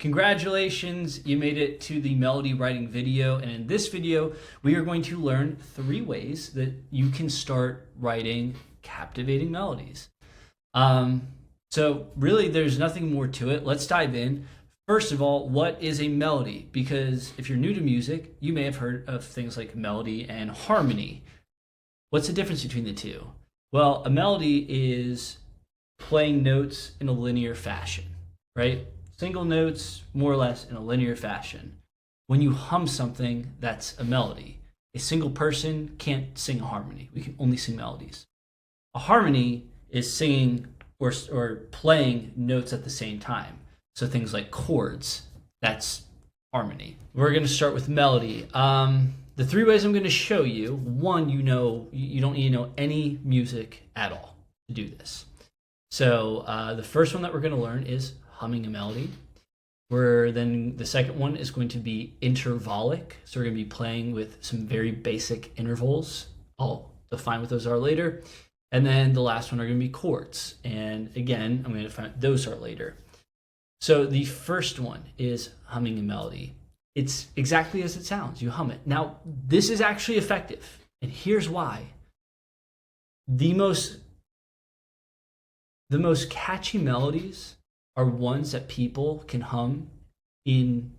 Congratulations, you made it to the melody writing video, and in this video we are going to learn 3 ways that you can start writing captivating melodies. So really there's nothing more to it. Let's dive in. First of all, what is a melody? Because if you're new to music, you may have heard of things like melody and harmony. What's the difference between the two? Well, a melody is playing notes in a linear fashion, right? Single notes, more or less, in a linear fashion. When you hum something, that's a melody. A single person can't sing a harmony. We can only sing melodies. A harmony is singing or playing notes at the same time. So things like chords, that's harmony. We're going to start with melody. The 3 ways I'm going to show you, one, you don't need to know any music at all to do this. So the first one that we're going to learn is humming a melody. Then the second one is going to be intervallic. So we're going to be playing with some very basic intervals. I'll define what those are later. And then the last one are going to be chords. And again, I'm going to define what those are later. So the first one is humming a melody. It's exactly as it sounds. You hum it. Now, this is actually effective. And here's why. The most catchy melodies are ones that people can hum in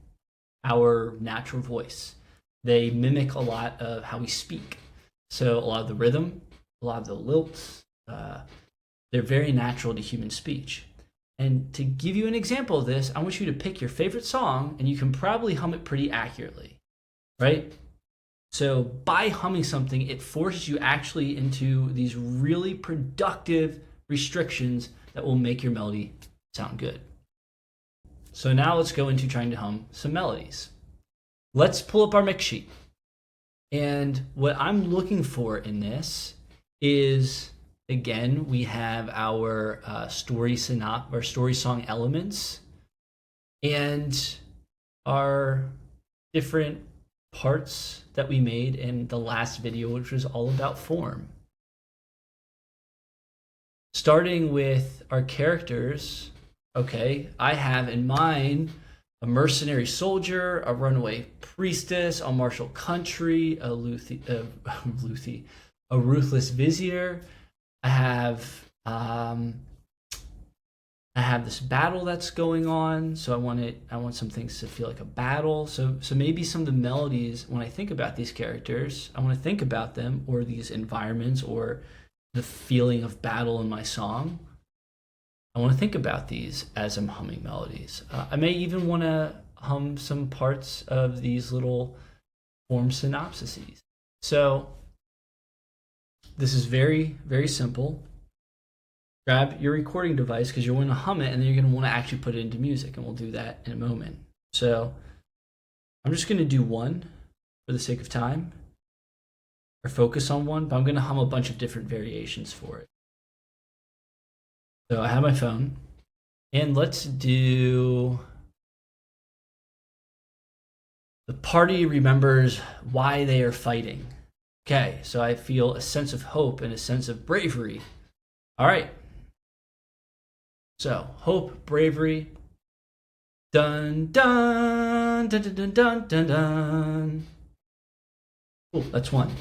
our natural voice. They mimic a lot of how we speak. So a lot of the rhythm, a lot of the lilts, they're very natural to human speech. And to give you an example of this, I want you to pick your favorite song, and you can probably hum it pretty accurately, right? So by humming something, it forces you actually into these really productive restrictions that will make your melody sound good. So now let's go into trying to hum some melodies. Let's pull up our mix sheet. And what I'm looking for in this is, again, we have our story song elements and our different parts that we made in the last video, which was all about form. Starting with our characters, okay, I have in mind a mercenary soldier, a runaway priestess, a martial country, a ruthless vizier. I have this battle that's going on, so I want some things to feel like a battle. So maybe some of the melodies, when I think about these characters, I want to think about them or these environments or the feeling of battle in my song. I want to think about these as I'm humming melodies. I may even want to hum some parts of these little form synopsises. So this is very, very simple. Grab your recording device because you're going to hum it, and then you're going to want to actually put it into music, and we'll do that in a moment. So I'm just going to do one for the sake of time, or focus on one, but I'm going to hum a bunch of different variations for it. So I have my phone, and let's do "The party remembers why they are fighting." Okay, so I feel a sense of hope and a sense of bravery. All right. So hope, bravery. Dun dun dun dun dun dun dun dun. Cool, that's one.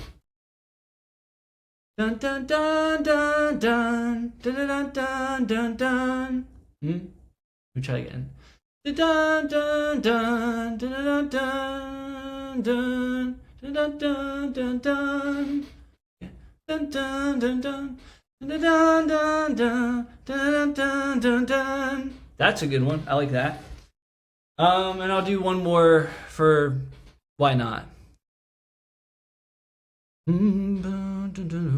Dun dun dun dun dun dun dun dun dun. Let me try again. Dun dun dun dun dun dun dun. Dun dun dun dun dun. Dun dun dun dun. Dun dun dun dun dun dun dun dun. That's a good one. I like that. And I'll do one more for why not. Dun, dun, dun, dun.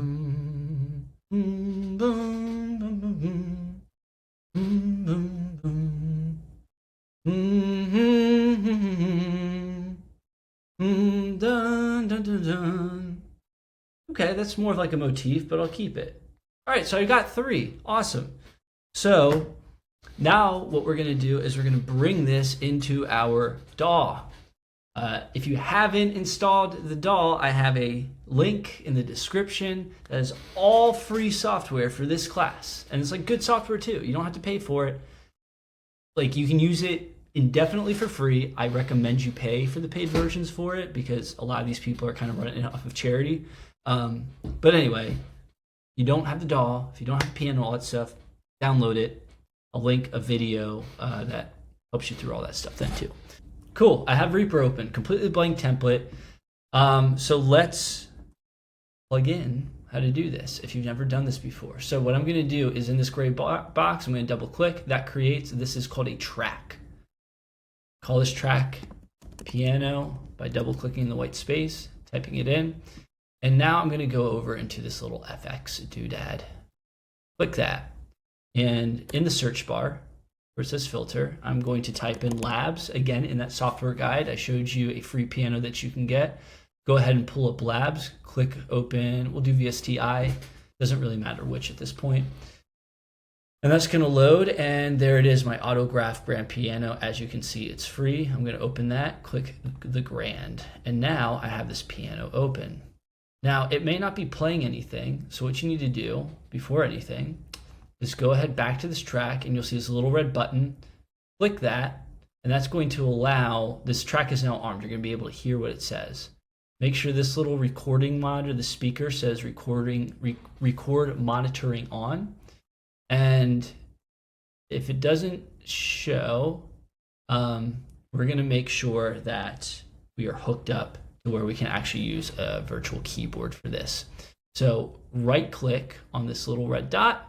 Okay, that's more of like a motif, but I'll keep it. All right, so I got 3. Awesome. So now what we're going to do is we're going to bring this into our DAW. If you haven't installed the DAW, I have a link in the description that is all free software for this class. And it's like good software too. You don't have to pay for it. Like you can use it indefinitely for free. I recommend you pay for the paid versions for it because a lot of these people are kind of running it off of charity. But anyway, you don't have the DAW, if you don't have the piano, all that stuff, download it. I'll link a video that helps you through all that stuff then too. Cool, I have Reaper open, completely blank template. So let's plug in how to do this if you've never done this before. So what I'm gonna do is in this gray box, I'm gonna double click, that creates, this is called a track. Call this track piano by double clicking the white space, typing it in. And now I'm gonna go over into this little FX doodad. Click that. And in the search bar, where it says filter, I'm going to type in labs. Again, in that software guide, I showed you a free piano that you can get. Go ahead and pull up labs, click open, we'll do VSTi, doesn't really matter which at this point. And that's gonna load, and there it is, my Autograph Grand Piano. As you can see, it's free. I'm gonna open that, click the Grand, and now I have this piano open. Now, it may not be playing anything, so what you need to do before anything is go ahead back to this track, and you'll see this little red button. Click that, and that's going to allow, this track is now armed. You're gonna be able to hear what it says. Make sure this little recording monitor, the speaker says record monitoring on. And if it doesn't show, we're gonna make sure that we are hooked up to where we can actually use a virtual keyboard for this. So right click on this little red dot,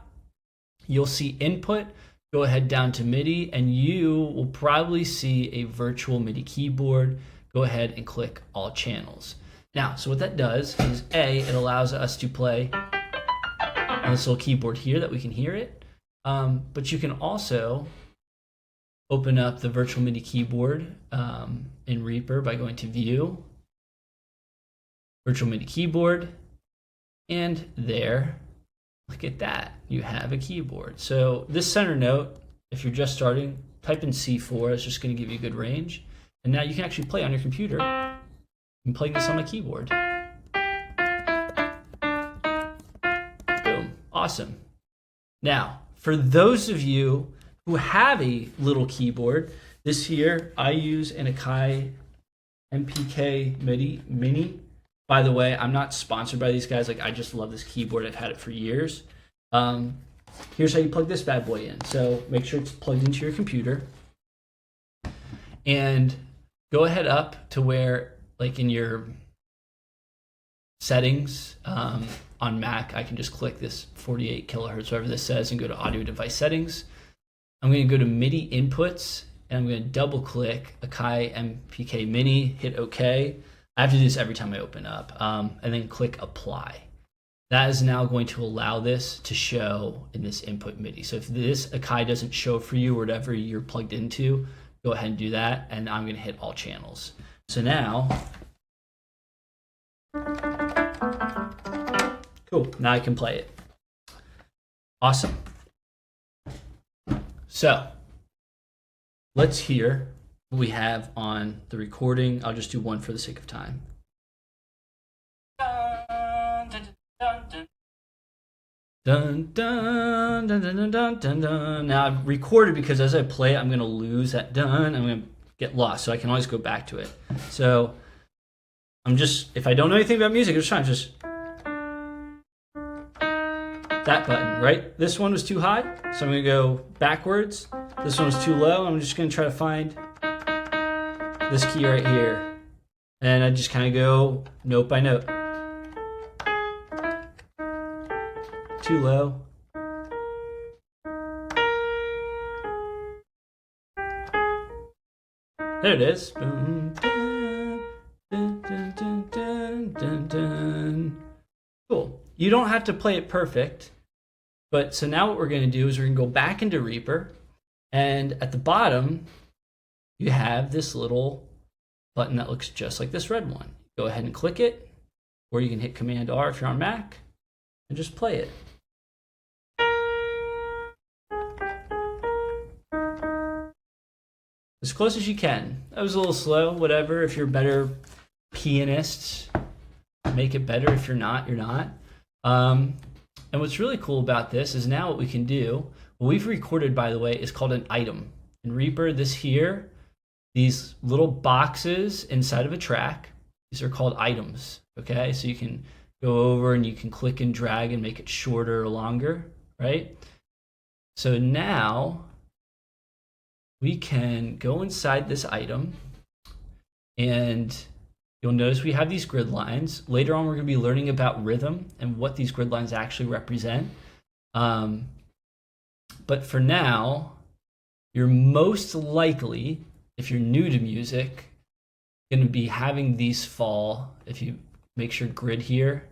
you'll see input, go ahead down to MIDI, and you will probably see a virtual MIDI keyboard. Go ahead and click all channels. Now, so what that does is it allows us to play on this little keyboard here that we can hear it. But you can also open up the virtual MIDI keyboard in Reaper by going to View, Virtual MIDI Keyboard, and there, look at that, you have a keyboard. So this center note, if you're just starting, type in C4, it's just gonna give you a good range. And now you can actually play on your computer. I'm playing this on my keyboard. Boom, awesome. Now, for those of you who have a little keyboard, this here, I use an Akai MPK MIDI Mini. By the way, I'm not sponsored by these guys. Like, I just love this keyboard. I've had it for years. Here's how you plug this bad boy in. So make sure it's plugged into your computer. And go ahead up to where, like in your settings on Mac, I can just click this 48 kilohertz, whatever this says, and go to audio device settings. I'm going to go to MIDI inputs, and I'm going to double click Akai MPK Mini, hit OK. I have to do this every time I open up, and then click apply. That is now going to allow this to show in this input MIDI. So if this Akai doesn't show for you, or whatever you're plugged into, go ahead and do that, and I'm going to hit all channels. So now, cool, now I can play it. Awesome. So let's hear what we have on the recording. I'll just do one for the sake of time. Dun, dun, dun, dun, dun, dun, dun, dun. Now I've recorded because as I play it, I'm gonna lose that dun. I'm gonna get lost, so I can always go back to it. So I'm just, if I don't know anything about music, I'm just trying to just that button, right? This one was too high, so I'm gonna go backwards. This one was too low. I'm just gonna try to find this key right here. And I just kind of go note by note. Too low. There it is. Boom, dun, dun, dun, dun, dun, dun, dun. Cool. You don't have to play it perfect, but so now what we're going to do is we're going to go back into Reaper, and at the bottom you have this little button that looks just like this red one. Go ahead and click it, or you can hit Command R if you're on Mac and just play it. As close as you can. That was a little slow, whatever. If you're a better pianist, make it better. If you're not, you're not. And what's really cool about this is now what we can do, what we've recorded, by the way, is called an item. In Reaper, this here, these little boxes inside of a track, these are called items, okay? So you can go over and you can click and drag and make it shorter or longer, right? So now we can go inside this item, and you'll notice we have these grid lines. Later on, we're going to be learning about rhythm and what these grid lines actually represent. But for now, you're most likely, if you're new to music, going to be having these fall. If you make sure grid here,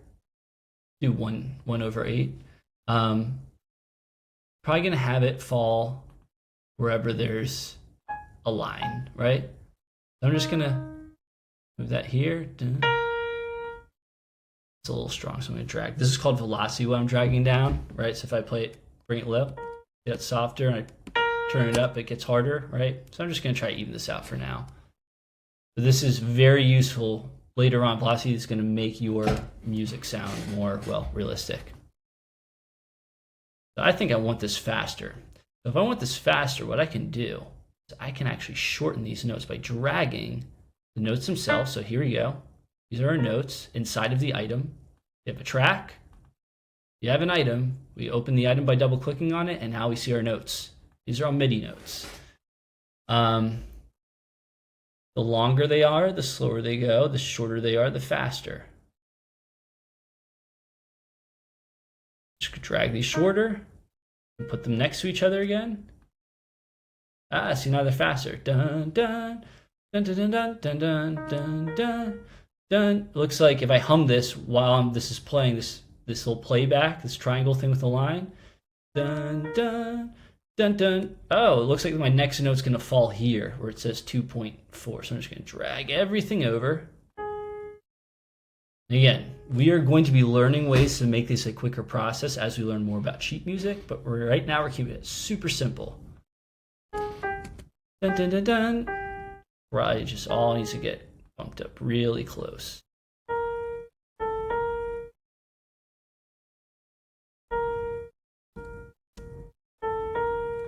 do 1/8. Probably going to have it fall wherever there's a line, right? So I'm just going to move that here. It's a little strong, so I'm going to drag. This is called velocity, what I'm dragging down, right? So if I play it, bring it low, get softer, and I turn it up, it gets harder, right? So I'm just going to try to even this out for now. So this is very useful. Later on, velocity is going to make your music sound more, well, realistic. So I think I want this faster. So if I want this faster, what I can do is I can actually shorten these notes by dragging the notes themselves. So here we go. These are our notes inside of the item. You have a track. You have an item. We open the item by double clicking on it, and now we see our notes. These are all MIDI notes. The longer they are, the slower they go. The shorter they are, the faster. Just drag these shorter and put them next to each other again. See, now they're faster. Dun dun dun dun dun dun dun dun dun dun. Looks like if I hum this while this is playing, this little playback, this triangle thing with the line. Dun dun dun dun. Oh, it looks like my next note's gonna fall here where it says 2.4. So I'm just gonna drag everything over. Again, we are going to be learning ways to make this a quicker process as we learn more about sheet music, but right now we're keeping it super simple. Dun dun dun dun. Right, it just all needs to get bumped up really close.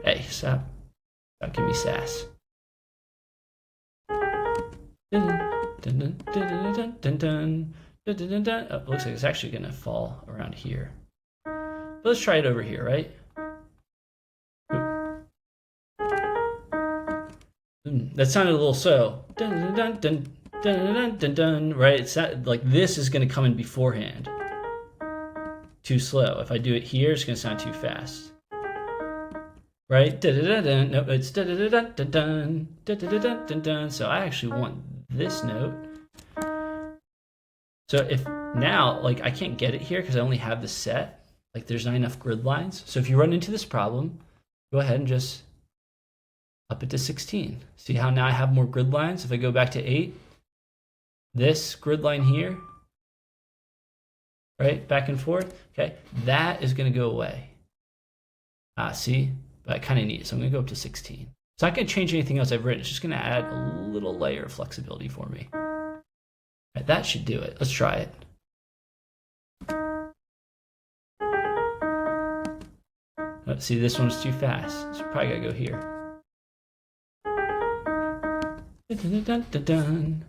Hey, stop. Don't give me sass. Dun dun dun dun dun dun dun. Oh, it looks like it's actually going to fall around here. But let's try it over here, right? That sounded a little so. Dun, dun, dun, dun, dun, dun, dun, right? It's not, like this is going to come in beforehand. Too slow. If I do it here, it's going to sound too fast. Right? Dun, dun, dun, dun. No, it's dun, dun, dun, dun, dun, dun, dun, dun, dun, dun. So I actually want this note. So if now, like, I can't get it here because I only have the set, like there's not enough grid lines. So if you run into this problem, go ahead and just up it to 16. See how now I have more grid lines? If I go back to 8, this grid line here, right, back and forth, okay, that is going to go away. See, but I kind of need it, so I'm going to go up to 16. It's not going to change anything else I've written. It's just going to add a little layer of flexibility for me. Right, that should do it. Let's try it. Oh, see, this one's too fast. So probably gotta go here. Dun, dun, dun, dun,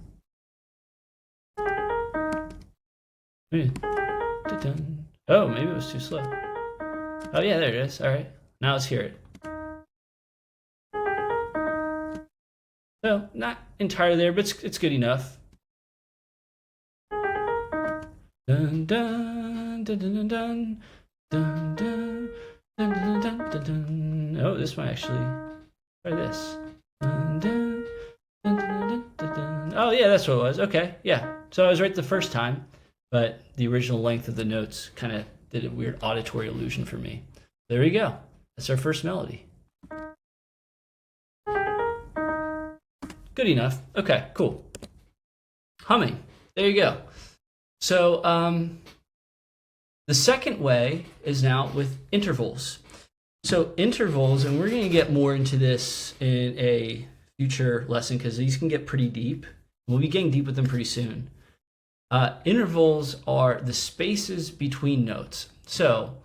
dun. Oh, maybe it was too slow. Oh yeah, there it is. All right, now let's hear it. So not entirely there, but it's good enough. Dun dun dun dun dun dun dun dun dun dun dun. Oh, this might actually try this. Dun dun dun dun dun dun. Oh yeah, that's what it was. Okay, yeah. So I was right the first time, but the original length of the notes kind of did a weird auditory illusion for me. There we go. That's our first melody. Good enough. Okay, cool. Humming. There you go. So the second way is now with intervals. So intervals, and we're going to get more into this in a future lesson because these can get pretty deep. We'll be getting deep with them pretty soon. Intervals are the spaces between notes. So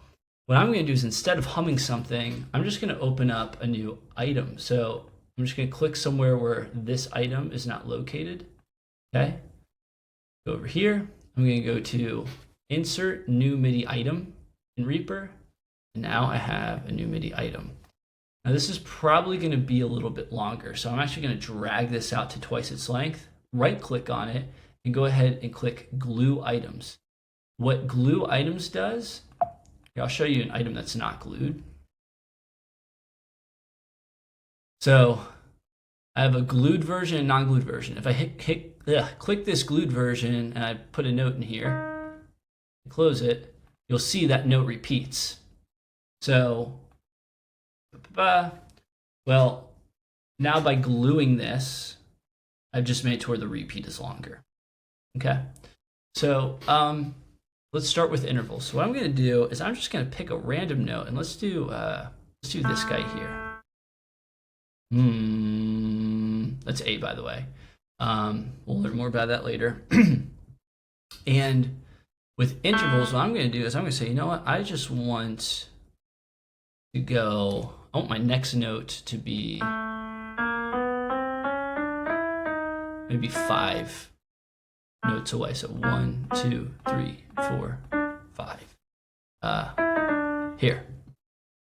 what I'm going to do is instead of humming something, I'm just going to open up a new item. So I'm just going to click somewhere where this item is not located. Okay. Go over here. I'm going to go to Insert New MIDI Item in Reaper. And now I have a new MIDI item. Now this is probably going to be a little bit longer. So I'm actually going to drag this out to twice its length, right click on it, and go ahead and click Glue Items. What Glue Items does, here, I'll show you an item that's not glued. So I have a glued version and non-glued version. If I click this glued version and I put a note in here, close it, you'll see that note repeats. So, well, now by gluing this, I've just made it to where the repeat is longer. Okay, so let's start with intervals. So what I'm going to do is I'm just going to pick a random note, and let's do this guy here. That's A, by the way. We'll learn more about that later. And with intervals, what I'm going to do is I'm going to say, you know what? I just want to go. I want my next note to be maybe 5 notes away. So 1, 2, 3, 4, 5. Here.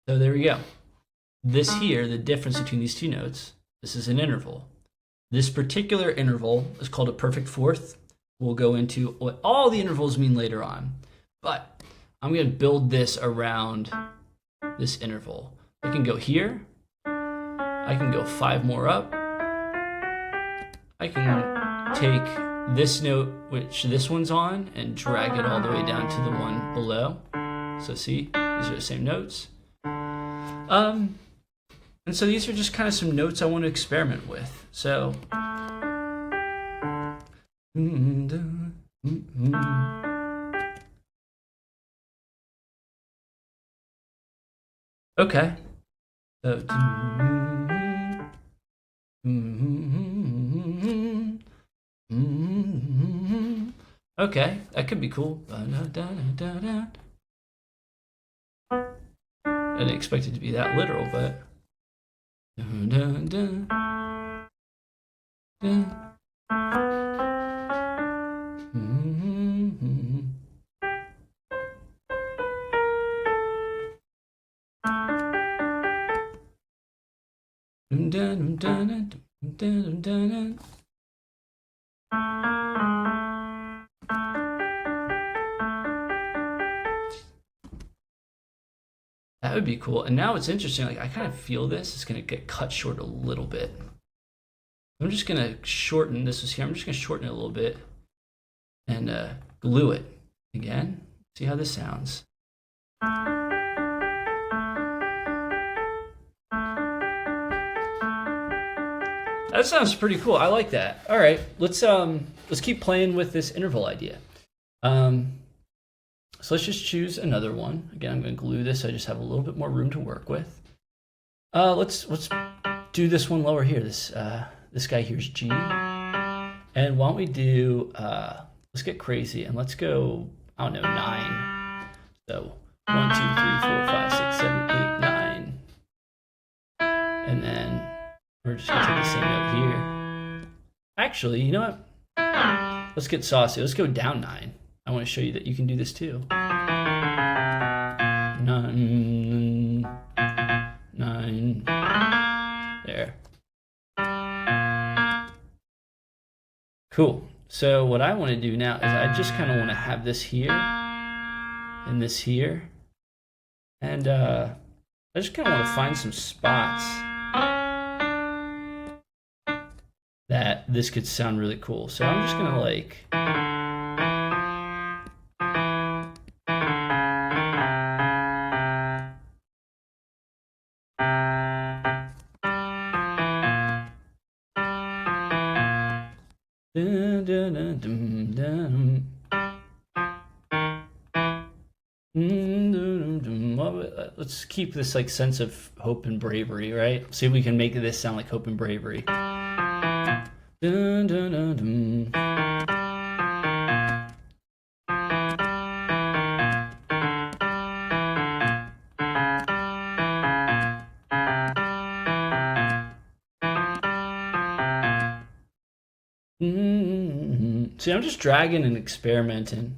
So there we go. This here, the difference between these two notes, this is an interval. This particular interval is called a perfect fourth. We'll go into what all the intervals mean later on. But I'm going to build this around this interval. I can go here. I can go 5 more up. I can take this note, which this one's on, and drag it all the way down to the one below. So see, these are the same notes. And so these are just kind of some notes I want to experiment with. So, okay. So, okay, that could be cool. I didn't expect it to be that literal, but. That would be cool. And now it's interesting, like I kind of feel this is going to get cut short a little bit. I'm just going to shorten, this is here, I'm just going to shorten it a little bit and glue it again. See how this sounds. That sounds pretty cool. I like that. All right, let's keep playing with this interval idea. So let's just choose another one. Again, I'm going to glue this so I just have a little bit more room to work with. Let's do this one lower here. This guy here is G. And why don't we do, let's get crazy and let's go, I don't know, 9. So 1, 2, 3, 4, 5, 6, 7, 8, 9. And then we're just going to take the same note here. Actually, you know what? Let's get saucy. Let's go down 9. I want to show you that you can do this too. 9. There. Cool. So what I want to do now is I just kind of want to have this here and this here. And I just kind of want to find some spots that this could sound really cool. So I'm just going to like... Let's keep this like sense of hope and bravery, right? See if we can make this sound like hope and bravery. See, I'm just dragging and experimenting.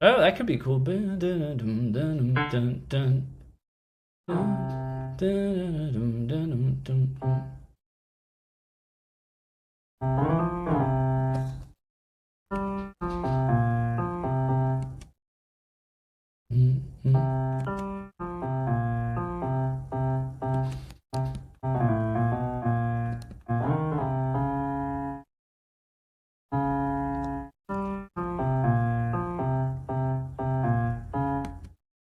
Oh, that could be cool.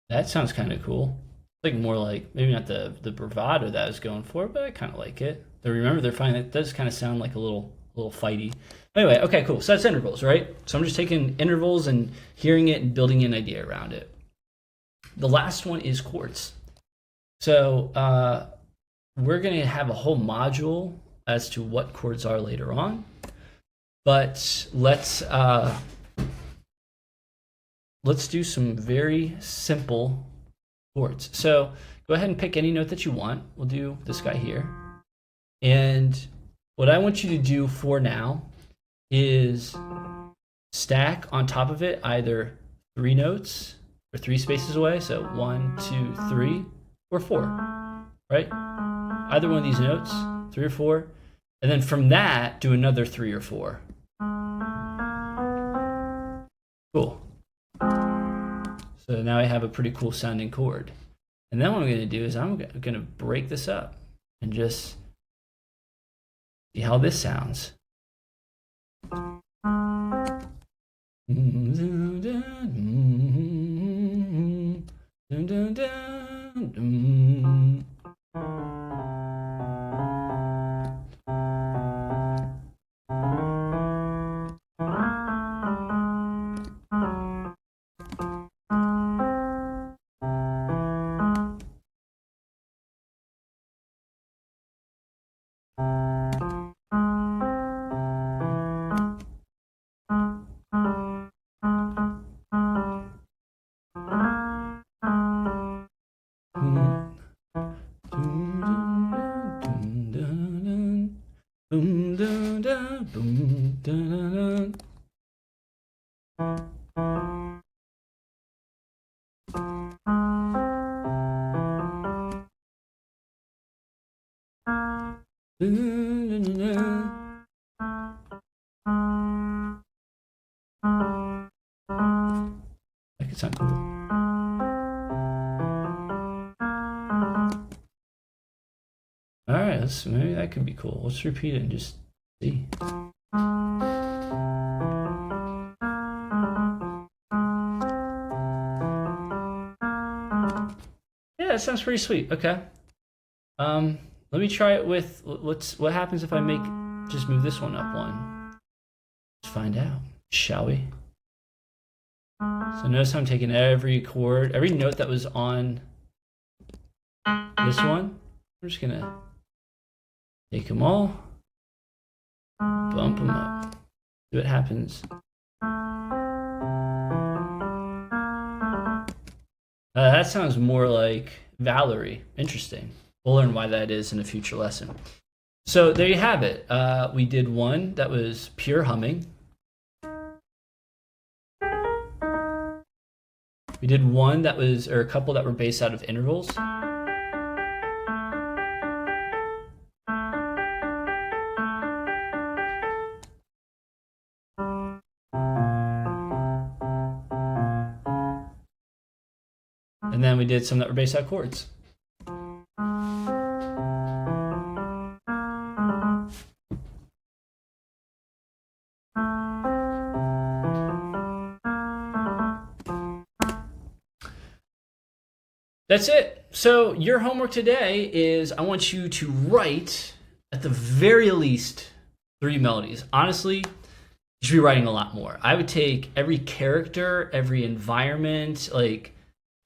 That sounds kind of cool. Like more like maybe not the bravado that I was going for, but I kind of like it. Though remember, they're finding it does kind of sound like a little fighty. Anyway, okay, cool. So that's intervals, right? So I'm just taking intervals and hearing it and building an idea around it. The last one is chords. So we're going to have a whole module as to what chords are later on, but let's do some very simple chords. So go ahead and pick any note that you want. We'll do this guy here. And what I want you to do for now is stack on top of it either 3 notes or 3 spaces away. So 1, 2, 3, or 4, right? Either one of these notes, 3 or 4. And then from that, do another 3 or 4. Cool. So now I have a pretty cool sounding chord. And then what I'm going to do is I'm going to break this up and just see how this sounds. That could sound cool. All right, maybe that could be cool. Let's repeat it and just see. Yeah, that sounds pretty sweet. Okay. Let me try it with what happens if I just move this one up one. Let's find out, shall we? So notice I'm taking every chord, every note that was on this one. I'm just gonna take them all, bump them up, see what happens. That sounds more like Valerie. Interesting. We'll learn why that is in a future lesson. So there you have it. We did one that was pure humming. We did one that was, or a couple that were based out of intervals. And then we did some that were based out of chords. That's it. So your homework today is I want you to write, at the very least, 3 melodies. Honestly, you should be writing a lot more. I would take every character, every environment, like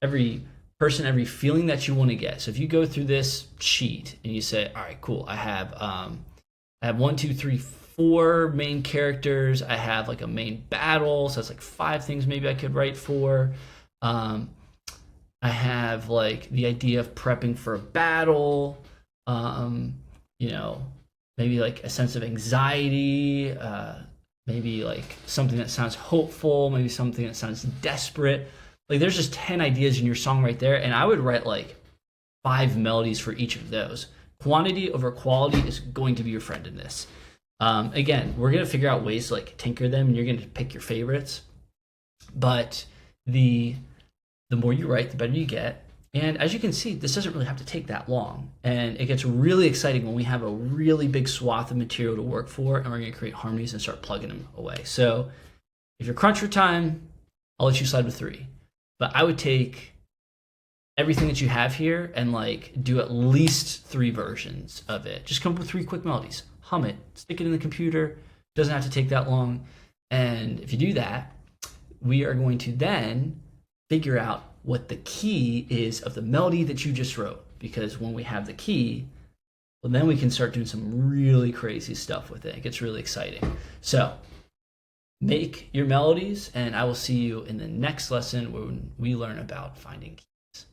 every person, every feeling that you want to get. So if you go through this sheet and you say, all right, cool, I have 1, 2, 3, 4 main characters. I have like a main battle, so that's like 5 things maybe I could write for. I have like the idea of prepping for a battle. You know, maybe like a sense of anxiety. Maybe like something that sounds hopeful. Maybe something that sounds desperate. Like there's just 10 ideas in your song right there, and I would write like 5 melodies for each of those. Quantity over quality is going to be your friend in this. Again, we're gonna figure out ways to like tinker them, and you're gonna pick your favorites. But the more you write, the better you get. And as you can see, this doesn't really have to take that long. And it gets really exciting when we have a really big swath of material to work for, and we're gonna create harmonies and start plugging them away. So if you're crunch for time, I'll let you slide with 3. But I would take everything that you have here and like do at least 3 versions of it. Just come up with 3 quick melodies, hum it, stick it in the computer. Doesn't have to take that long. And if you do that, we are going to then figure out what the key is of the melody that you just wrote. Because when we have the key, well, then we can start doing some really crazy stuff with it. It gets really exciting. So make your melodies, and I will see you in the next lesson when we learn about finding keys.